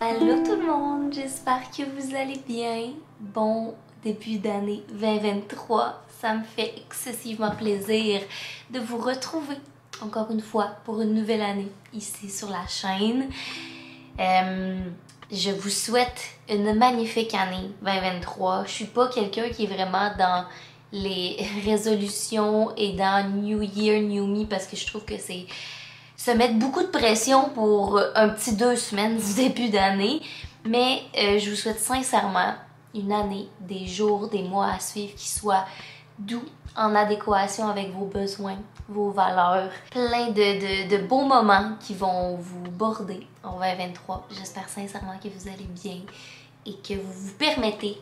Allô tout le monde, j'espère que vous allez bien. Bon début d'année 2023, ça me fait excessivement plaisir de vous retrouver encore une fois pour une nouvelle année ici sur la chaîne. Je vous souhaite une magnifique année 2023. Je suis pas quelqu'un qui est vraiment dans les résolutions et dans New Year, New Me parce que je trouve que c'est se mettre beaucoup de pression pour un petit 2 semaines du début d'année. Mais je vous souhaite sincèrement une année, des jours, des mois à suivre qui soient doux, en adéquation avec vos besoins, vos valeurs. Plein de beaux moments qui vont vous border en 2023. J'espère sincèrement que vous allez bien et que vous vous permettez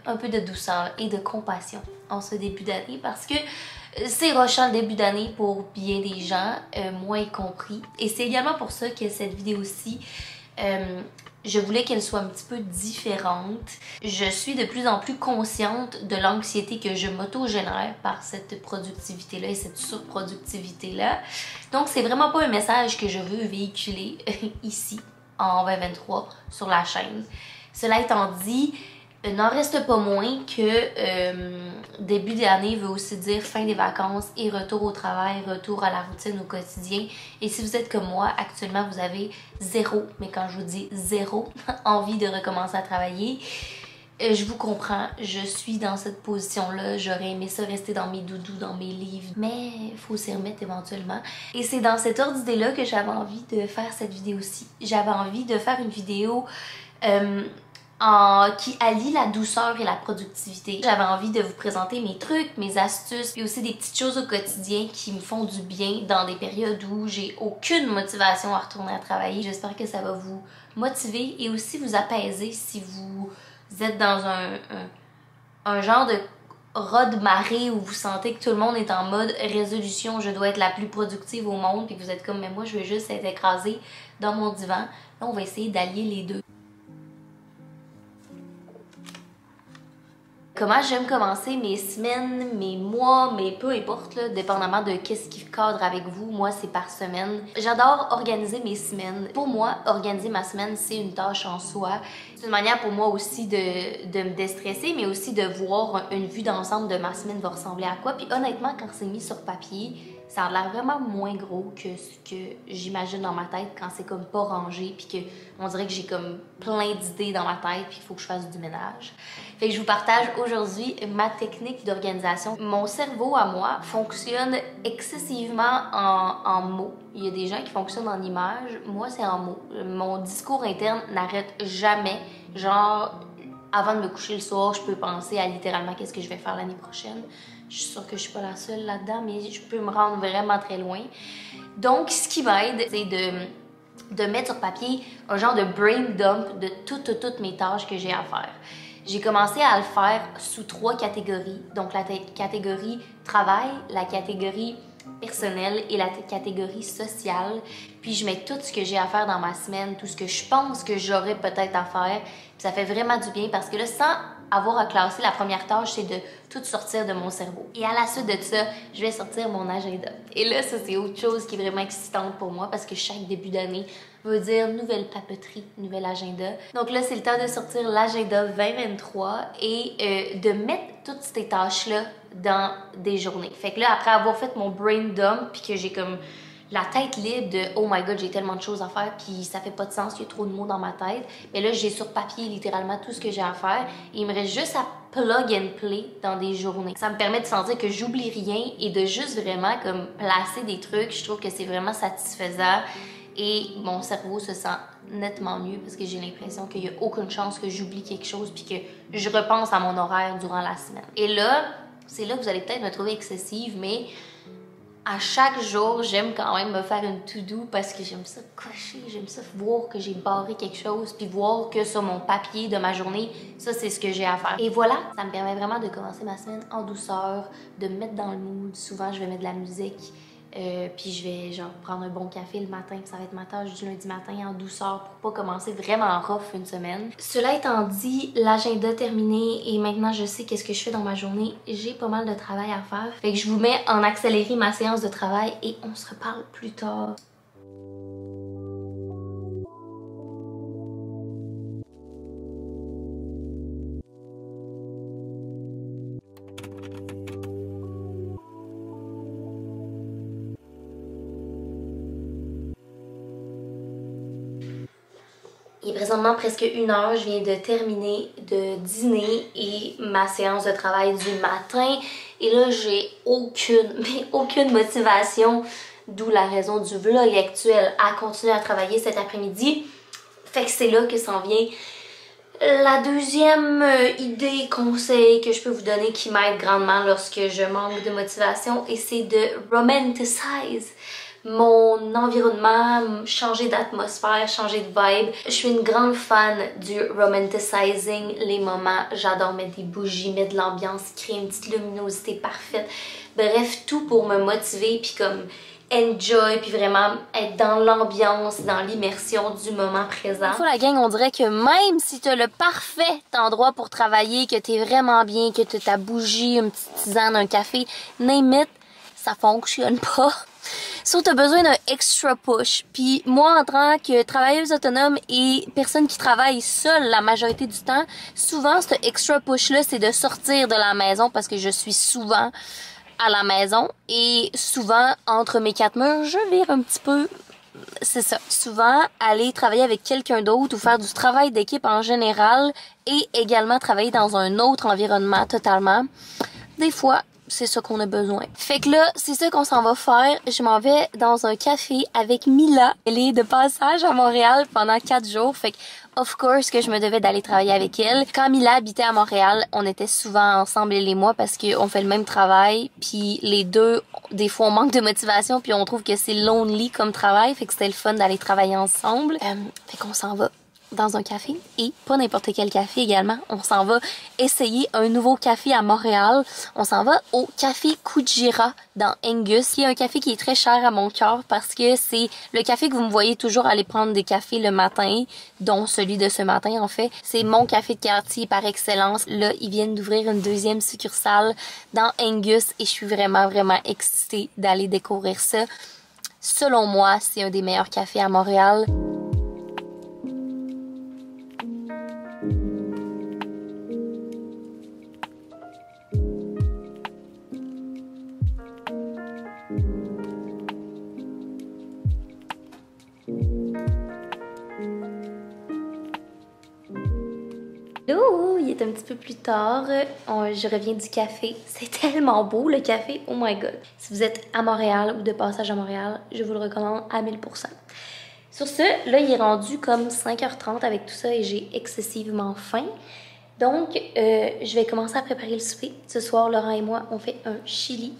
un peu de douceur et de compassion en ce début d'année parce que c'est rushant le début d'année pour bien des gens, moi y compris. Et c'est également pour ça que cette vidéo-ci, je voulais qu'elle soit un petit peu différente. Je suis de plus en plus consciente de l'anxiété que je m'auto-génère par cette productivité-là et cette surproductivité-là. Donc c'est vraiment pas un message que je veux véhiculer ici en 2023 sur la chaîne. Cela étant dit, n'en reste pas moins que début d'année veut aussi dire fin des vacances et retour au travail, retour à la routine au quotidien. Et si vous êtes comme moi, actuellement vous avez zéro, mais quand je vous dis zéro, envie de recommencer à travailler, je vous comprends, je suis dans cette position-là, j'aurais aimé ça rester dans mes doudous, dans mes livres, mais il faut s'y remettre éventuellement. Et c'est dans cet ordre d'idée-là que j'avais envie de faire cette vidéo-ci. J'avais envie de faire une vidéo qui allie la douceur et la productivité. J'avais envie de vous présenter mes trucs, mes astuces, puis aussi des petites choses au quotidien qui me font du bien dans des périodes où j'ai aucune motivation à retourner à travailler. J'espère que ça va vous motiver et aussi vous apaiser si vous êtes dans un genre de raz-de-marée où vous sentez que tout le monde est en mode résolution, je dois être la plus productive au monde, puis que vous êtes comme, mais moi je veux juste être écrasée dans mon divan. Là, on va essayer d'allier les deux. Comment j'aime commencer mes semaines, mes mois, mais peu importe, là, dépendamment de qu'est-ce qui cadre avec vous, moi c'est par semaine. J'adore organiser mes semaines. Pour moi, organiser ma semaine, c'est une tâche en soi. C'est une manière pour moi aussi de me déstresser, mais aussi de voir une vue d'ensemble de ma semaine va ressembler à quoi. Puis honnêtement, quand c'est mis sur papier, ça a l'air vraiment moins gros que ce que j'imagine dans ma tête quand c'est comme pas rangé, puis que on dirait que j'ai comme plein d'idées dans ma tête, puis il faut que je fasse du ménage. Fait que je vous partage aujourd'hui ma technique d'organisation. Mon cerveau à moi fonctionne excessivement en mots. Il y a des gens qui fonctionnent en images, moi c'est en mots. Mon discours interne n'arrête jamais. Genre, avant de me coucher le soir, je peux penser à littéralement qu'est-ce que je vais faire l'année prochaine. Je suis sûre que je suis pas la seule là-dedans, mais je peux me rendre vraiment très loin. Donc, ce qui m'aide, c'est de mettre sur papier un genre de brain dump de toutes mes tâches que j'ai à faire. J'ai commencé à le faire sous 3 catégories. Donc, la catégorie travail, la catégorie personnelle et la catégorie sociale. Puis, je mets tout ce que j'ai à faire dans ma semaine, tout ce que je pense que j'aurais peut-être à faire. Puis, ça fait vraiment du bien parce que là, sans avoir à classer, la première tâche, c'est de tout sortir de mon cerveau. Et à la suite de ça, je vais sortir mon agenda. Et là, ça, c'est autre chose qui est vraiment excitante pour moi parce que chaque début d'année veut dire nouvelle papeterie, nouvel agenda. Donc là, c'est le temps de sortir l'agenda 2023 et de mettre toutes ces tâches-là dans des journées. Fait que là, après avoir fait mon brain dump puis que j'ai comme la tête libre de « Oh my God, j'ai tellement de choses à faire puis ça fait pas de sens, il y a trop de mots dans ma tête. » Mais là, j'ai sur papier littéralement tout ce que j'ai à faire et il me reste juste à plug and play dans des journées. Ça me permet de sentir que j'oublie rien et de juste vraiment comme placer des trucs. Je trouve que c'est vraiment satisfaisant et mon cerveau se sent nettement mieux parce que j'ai l'impression qu'il n'y a aucune chance que j'oublie quelque chose puis que je repense à mon horaire durant la semaine. Et là, c'est là que vous allez peut-être me trouver excessive, mais à chaque jour, j'aime quand même me faire une to-do parce que j'aime ça cocher, j'aime ça voir que j'ai barré quelque chose puis voir que sur mon papier de ma journée, ça c'est ce que j'ai à faire. Et voilà, ça me permet vraiment de commencer ma semaine en douceur, de me mettre dans le mood. Souvent, je vais mettre de la musique. Puis je vais genre prendre un bon café le matin, puis ça va être ma tâche du lundi matin en douceur pour pas commencer vraiment rough une semaine. Cela étant dit, l'agenda terminé et maintenant je sais qu'est-ce que je fais dans ma journée. J'ai pas mal de travail à faire. Fait que je vous mets en accéléré ma séance de travail et on se reparle plus tard. Il est présentement presque 1h, je viens de terminer de dîner et ma séance de travail du matin. Et là, j'ai aucune motivation, d'où la raison du vlog actuel, à continuer à travailler cet après-midi. Fait que c'est là que s'en vient la deuxième idée, conseil que je peux vous donner qui m'aide grandement lorsque je manque de motivation, et c'est de romanticize mon environnement, changer d'atmosphère, changer de vibe. Je suis une grande fan du romanticizing les moments. J'adore mettre des bougies, mettre de l'ambiance, créer une petite luminosité parfaite. Bref, tout pour me motiver puis comme enjoy puis vraiment être dans l'ambiance, dans l'immersion du moment présent. Des fois, la gang, on dirait que même si tu as le parfait endroit pour travailler, que tu es vraiment bien, que tu as ta bougie, une petite tisane, un café, name it, ça fonctionne pas. Sauf que tu as besoin d'un extra push. Puis moi, en tant que travailleuse autonome et personne qui travaille seule la majorité du temps, souvent, ce extra push-là, c'est de sortir de la maison parce que je suis souvent à la maison et souvent, entre mes quatre murs, je vire un petit peu. C'est ça. Souvent, aller travailler avec quelqu'un d'autre ou faire du travail d'équipe en général et également travailler dans un autre environnement totalement. Des fois, c'est ça qu'on a besoin. Fait que là, c'est ça qu'on s'en va faire. Je m'en vais dans un café avec Mila. Elle est de passage à Montréal pendant 4 jours. Fait que, of course, que je me devais d'aller travailler avec elle. Quand Mila habitait à Montréal, on était souvent ensemble, elle et moi, parce qu'on fait le même travail. Puis les deux, des fois, on manque de motivation, puis on trouve que c'est lonely comme travail. Fait que c'était le fun d'aller travailler ensemble. Fait qu'on s'en va dans un café, et pas n'importe quel café également. On s'en va essayer un nouveau café à Montréal. On s'en va au café Kujira dans Angus, qui est un café qui est très cher à mon cœur parce que c'est le café que vous me voyez toujours aller prendre des cafés le matin, dont celui de ce matin en fait. C'est mon café de quartier par excellence. Là, ils viennent d'ouvrir une deuxième succursale dans Angus et je suis vraiment excitée d'aller découvrir ça. Selon moi, c'est un des meilleurs cafés à Montréal. Hello, il est un petit peu plus tard. Je reviens du café. C'est tellement beau le café, oh my god. Si vous êtes à Montréal ou de passage à Montréal, je vous le recommande à 1000%. Sur ce, là il est rendu comme 5h30 avec tout ça et j'ai excessivement faim. Donc, je vais commencer à préparer le souper. Ce soir, Laurent et moi, on fait un chili.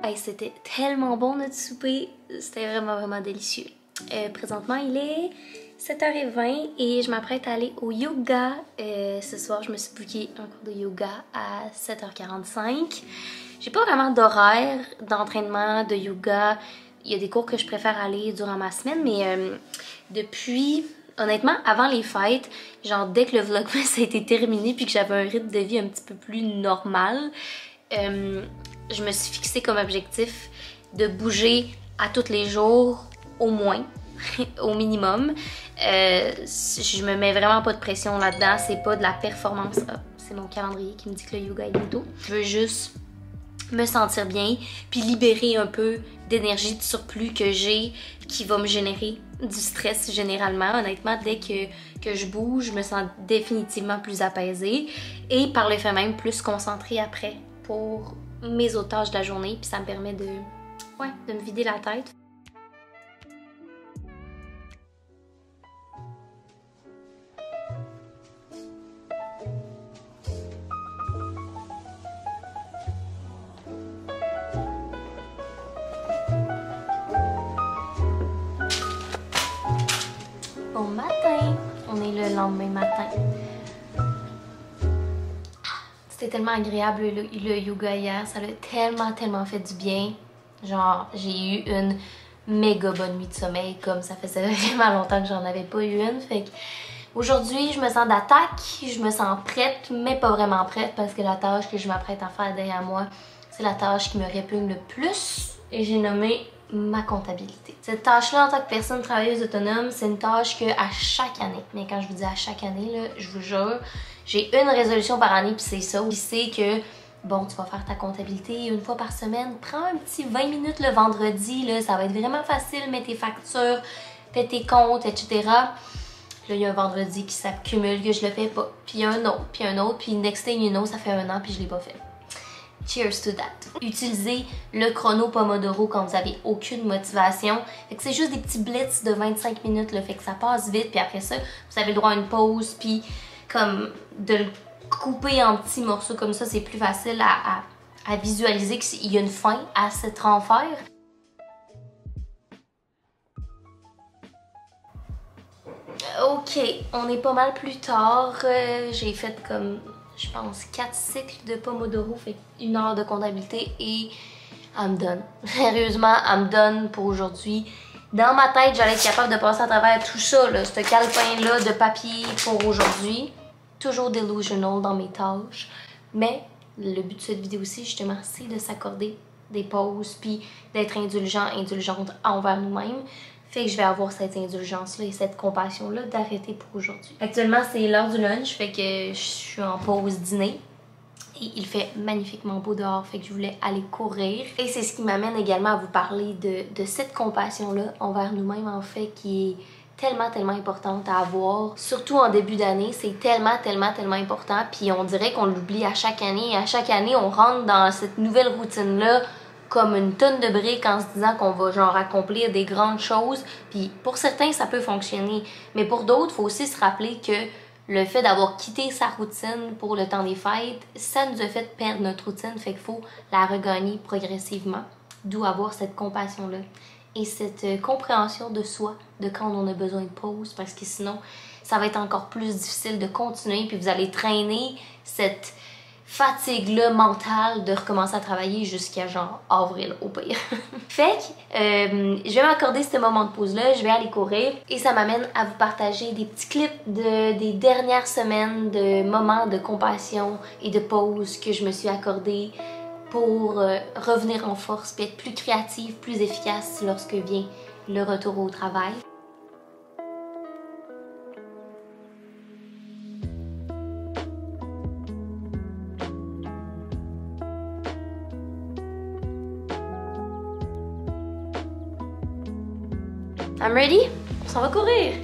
Hey, c'était tellement bon notre souper, c'était vraiment délicieux. Présentement, il est 7h20 et je m'apprête à aller au yoga. Ce soir, je me suis booké un cours de yoga à 7h45. J'ai pas vraiment d'horaire d'entraînement de yoga. Il y a des cours que je préfère aller durant ma semaine, mais depuis, honnêtement, avant les fêtes, genre dès que le vlogmas a été terminé puis que j'avais un rythme de vie un petit peu plus normal, je me suis fixé comme objectif de bouger à tous les jours, au moins, au minimum. Je me mets vraiment pas de pression là-dedans, c'est pas de la performance. Ah, c'est mon calendrier qui me dit que le yoga est bientôt. Je veux juste me sentir bien, puis libérer un peu d'énergie de surplus que j'ai, qui va me générer du stress généralement. Honnêtement, dès que je bouge, je me sens définitivement plus apaisée et par le fait même plus concentrée après pour mes autres tâches de la journée, puis ça me permet de me vider la tête. Bon matin! On est le lendemain matin. C'était tellement agréable le yoga hier, ça a tellement fait du bien. Genre, j'ai eu une méga bonne nuit de sommeil, comme ça faisait vraiment longtemps que j'en avais pas eu une. Fait que aujourd'hui, je me sens d'attaque, je me sens prête, mais pas vraiment prête parce que la tâche que je m'apprête à faire derrière moi, c'est la tâche qui me répugne le plus et j'ai nommé ma comptabilité. Cette tâche-là, en tant que personne travailleuse autonome, c'est une tâche que à chaque année, mais quand je vous dis à chaque année, là, je vous jure, j'ai une résolution par année puis c'est ça. Puis c'est que bon, tu vas faire ta comptabilité une fois par semaine, prends un petit 20 minutes le vendredi, là, ça va être vraiment facile, mets tes factures, fais tes comptes, etc. Là, il y a un vendredi qui s'accumule, que je le fais pas, puis un autre, puis next thing you know, ça fait 1 an, puis je l'ai pas fait. Cheers to that. Utilisez le chrono Pomodoro quand vous avez aucune motivation. Fait que c'est juste des petits blitz de 25 minutes, là, fait que ça passe vite, puis après ça, vous avez le droit à une pause, puis comme de le couper en petits morceaux comme ça, c'est plus facile à visualiser qu'il y a une fin à cette renfer. Ok, on est pas mal plus tard. J'ai fait comme, je pense, 4 cycles de Pomodoro, fait 1 heure de comptabilité et I'm done. Sérieusement, I'm done pour aujourd'hui. Dans ma tête, j'allais être capable de passer à travers tout ça, là, ce calepin-là de papier pour aujourd'hui. Toujours delusional dans mes tâches. Mais le but de cette vidéo-ci, justement, c'est de s'accorder des pauses puis d'être indulgente envers nous-mêmes. Fait que je vais avoir cette indulgence-là et cette compassion-là d'arrêter pour aujourd'hui. Actuellement, c'est l'heure du lunch, fait que je suis en pause dîner. Et il fait magnifiquement beau dehors, fait que je voulais aller courir. Et c'est ce qui m'amène également à vous parler de cette compassion-là envers nous-mêmes, en fait, qui est tellement importante à avoir. Surtout en début d'année, c'est tellement important. Puis on dirait qu'on l'oublie à chaque année. Et à chaque année, on rentre dans cette nouvelle routine-là comme une tonne de briques en se disant qu'on va genre accomplir des grandes choses. Puis pour certains, ça peut fonctionner. Mais pour d'autres, il faut aussi se rappeler que le fait d'avoir quitté sa routine pour le temps des fêtes, ça nous a fait perdre notre routine. Fait qu'il faut la regagner progressivement. D'où avoir cette compassion-là. Et cette compréhension de soi, de quand on a besoin de pause, parce que sinon, ça va être encore plus difficile de continuer, puis vous allez traîner cette fatigue-là mentale de recommencer à travailler jusqu'à genre avril au pire. Fait que je vais m'accorder ce moment de pause-là, je vais aller courir, et ça m'amène à vous partager des petits clips des dernières semaines de moments de compassion et de pause que je me suis accordé pour revenir en force et être plus créative, plus efficace lorsque vient le retour au travail. I'm ready? On s'en va courir!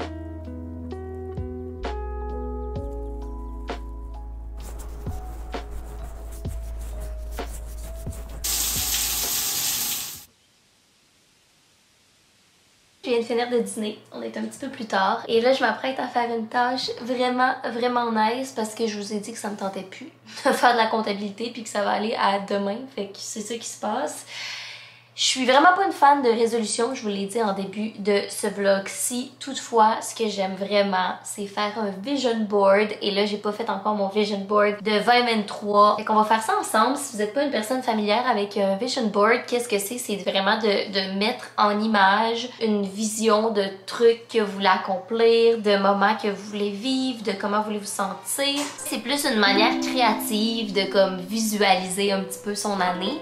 Je viens de finir de dîner, on est un petit peu plus tard. Et là, je m'apprête à faire une tâche vraiment nice parce que je vous ai dit que ça me tentait plus de faire de la comptabilité puis que ça va aller à demain. Fait que c'est ça qui se passe. Je suis vraiment pas une fan de résolution, je vous l'ai dit en début de ce vlog-ci. Toutefois, ce que j'aime vraiment, c'est faire un vision board. Et là, j'ai pas fait encore mon vision board de 2023. Fait qu'on va faire ça ensemble. Si vous n'êtes pas une personne familière avec un vision board, qu'est-ce que c'est? C'est vraiment de mettre en image une vision de trucs que vous voulez accomplir, de moments que vous voulez vivre, de comment vous voulez vous sentir. C'est plus une manière créative de comme visualiser un petit peu son année.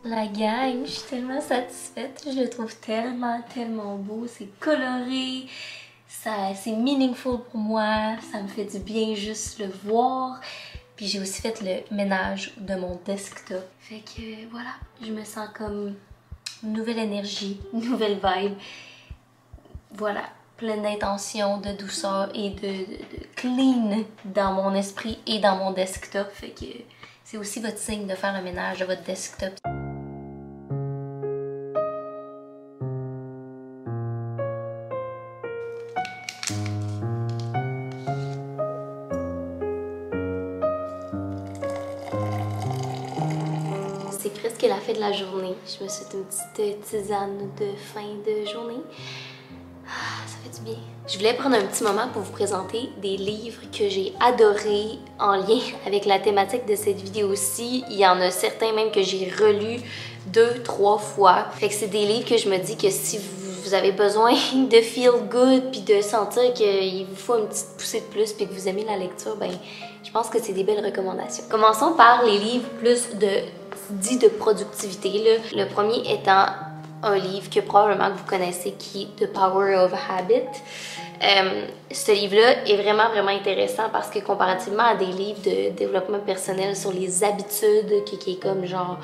La gang, je suis tellement satisfaite, je le trouve tellement beau, c'est coloré, c'est meaningful pour moi, ça me fait du bien juste le voir. Puis j'ai aussi fait le ménage de mon desktop. Fait que voilà, je me sens comme une nouvelle énergie, une nouvelle vibe. Voilà, pleine d'intention, de douceur et de clean dans mon esprit et dans mon desktop. Fait que c'est aussi votre signe de faire le ménage de votre desktop. C'est presque la fin de la journée. Je me suis fait une petite tisane de fin de journée. Ça fait du bien. Je voulais prendre un petit moment pour vous présenter des livres que j'ai adorés en lien avec la thématique de cette vidéo-ci. Il y en a certains même que j'ai relus 2-3 fois. Fait que c'est des livres que je me dis que si vous vous avez besoin de feel good puis de sentir qu'il vous faut une petite poussée de plus puis que vous aimez la lecture, ben je pense que c'est des belles recommandations. Commençons par les livres plus dits de productivité, là. Le premier étant un livre que probablement que vous connaissez qui est The Power of Habit. Ce livre-là est vraiment, vraiment intéressant parce que comparativement à des livres de développement personnel sur les habitudes, qui est comme genre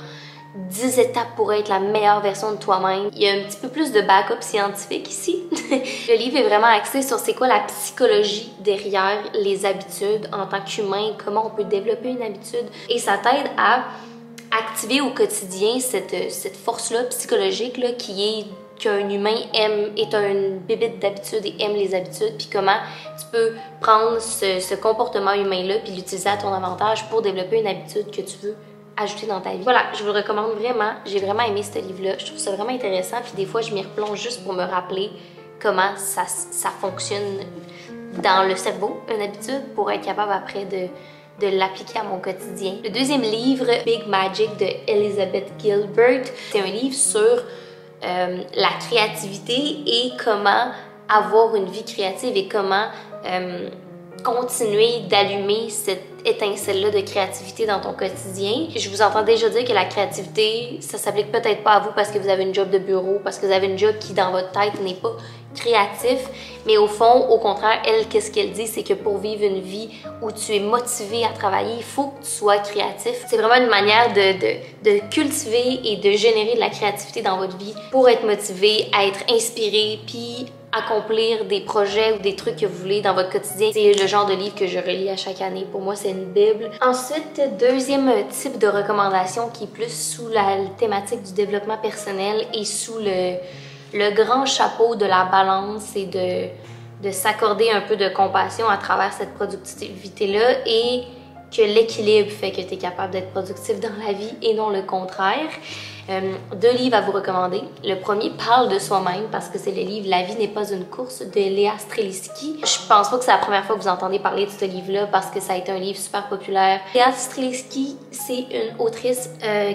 10 étapes pour être la meilleure version de toi-même, il y a un petit peu plus de backup scientifique ici. Le livre est vraiment axé sur c'est quoi la psychologie derrière les habitudes en tant qu'humain, comment on peut développer une habitude, et ça t'aide à activer au quotidien cette force-là psychologique là, qui est qu'un humain est une bébête d'habitude et aime les habitudes, puis comment tu peux prendre ce comportement humain-là puis l'utiliser à ton avantage pour développer une habitude que tu veux ajouter dans ta vie. Voilà, je vous le recommande vraiment. J'ai vraiment aimé ce livre-là. Je trouve ça vraiment intéressant, puis des fois, je m'y replonge juste pour me rappeler comment ça fonctionne dans le cerveau, une habitude, pour être capable après de l'appliquer à mon quotidien. Le deuxième livre, Big Magic de Elizabeth Gilbert, c'est un livre sur la créativité et comment avoir une vie créative et comment continuer d'allumer cette étincelle-là de créativité dans ton quotidien. Je vous entends déjà dire que la créativité, ça s'applique peut-être pas à vous parce que vous avez une job de bureau, parce que vous avez une job qui, dans votre tête, n'est pas créatif, mais au fond, au contraire, elle, qu'est-ce qu'elle dit, c'est que pour vivre une vie où tu es motivé à travailler, il faut que tu sois créatif. C'est vraiment une manière de cultiver et de générer de la créativité dans votre vie pour être motivé, à être inspiré, puis accomplir des projets ou des trucs que vous voulez dans votre quotidien. C'est le genre de livre que je relis à chaque année. Pour moi, c'est une bible. Ensuite, deuxième type de recommandation qui est plus sous la thématique du développement personnel et sous le grand chapeau de la balance et de s'accorder un peu de compassion à travers cette productivité-là et que l'équilibre fait que tu es capable d'être productif dans la vie et non le contraire. Deux livres à vous recommander. Le premier parle de soi-même parce que c'est le livre « La vie n'est pas une course » de Léa Streliski. Je pense pas que c'est la première fois que vous entendez parler de ce livre-là parce que ça a été un livre super populaire. Léa Streliski, c'est une autrice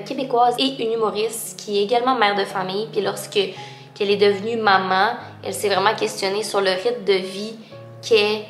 québécoise et une humoriste qui est également mère de famille. Puis qu'elle est devenue maman, elle s'est vraiment questionnée sur le rythme de vie qu'est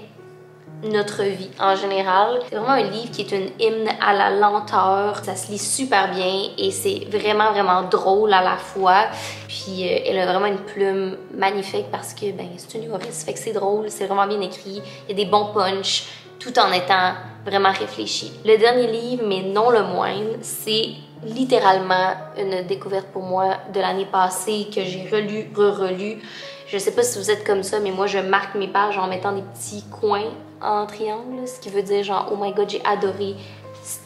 notre vie en général. C'est vraiment un livre qui est une hymne à la lenteur. Ça se lit super bien et c'est vraiment, vraiment drôle à la fois. Puis elle a vraiment une plume magnifique parce que c'est une humoriste, fait que c'est drôle, c'est vraiment bien écrit. Il y a des bons punchs tout en étant vraiment réfléchi. Le dernier livre, mais non le moindre, c'est littéralement une découverte pour moi de l'année passée que j'ai relu, re-relu. Je sais pas si vous êtes comme ça, mais moi je marque mes pages en mettant des petits coins en triangle, ce qui veut dire genre oh my god, j'ai adoré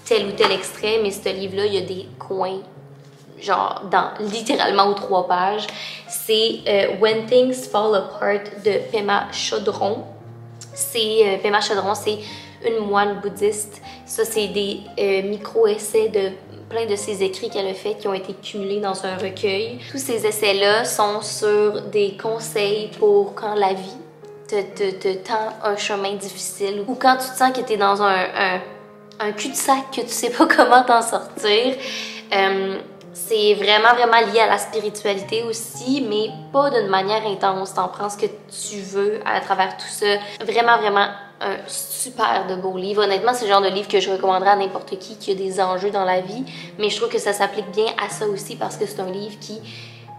tel ou tel extrait, mais ce livre-là, il y a des coins genre dans littéralement aux 3 pages. C'est When Things Fall Apart de Pema Chodron. Pema Chodron, c'est une moine bouddhiste. Ça, c'est des micro-essais de plein de ses écrits qu'elle a fait qui ont été cumulés dans un recueil. Tous ces essais-là sont sur des conseils pour quand la vie te tend un chemin difficile ou quand tu te sens que tu es dans un cul-de-sac que tu sais pas comment t'en sortir. C'est vraiment, vraiment lié à la spiritualité aussi, mais pas d'une manière intense. T'en prends ce que tu veux à travers tout ça. Vraiment, vraiment un super de beau livre. Honnêtement, c'est le genre de livre que je recommanderais à n'importe qui a des enjeux dans la vie, mais je trouve que ça s'applique bien à ça aussi parce que c'est un livre qui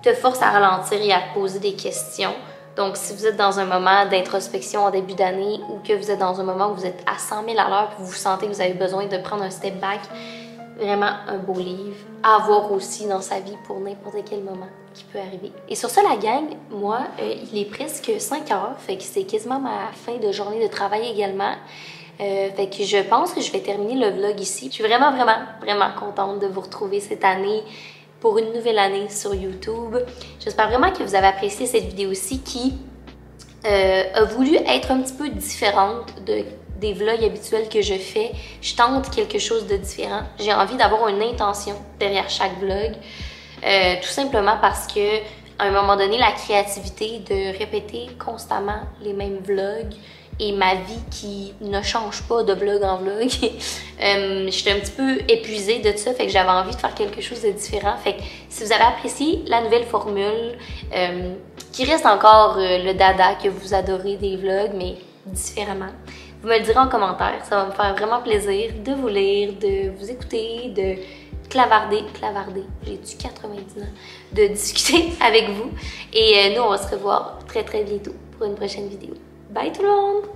te force à ralentir et à te poser des questions. Donc, si vous êtes dans un moment d'introspection en début d'année ou que vous êtes dans un moment où vous êtes à 100 000 à l'heure et vous sentez que vous avez besoin de prendre un step back, vraiment un beau livre à avoir aussi dans sa vie pour n'importe quel moment qui peut arriver. Et sur ça, la gang, moi, il est presque 5 heures, fait que c'est quasiment ma fin de journée de travail également. Fait que je pense que je vais terminer le vlog ici. Je suis vraiment, vraiment, vraiment contente de vous retrouver cette année pour une nouvelle année sur YouTube. J'espère vraiment que vous avez apprécié cette vidéo-ci qui a voulu être un petit peu différente des vlogs habituels que je fais. Je tente quelque chose de différent. J'ai envie d'avoir une intention derrière chaque vlog. Tout simplement parce que à un moment donné, la créativité de répéter constamment les mêmes vlogs et ma vie qui ne change pas de vlog en vlog, j'étais un petit peu épuisée de tout ça, fait que j'avais envie de faire quelque chose de différent. Fait que si vous avez apprécié la nouvelle formule, qu'il reste encore le dada que vous adorez des vlogs, mais différemment. Vous me le direz en commentaire, ça va me faire vraiment plaisir de vous lire, de vous écouter, de clavarder, j'ai-tu 90 ans, de discuter avec vous. Et nous, on va se revoir très très bientôt pour une prochaine vidéo. Bye tout le monde!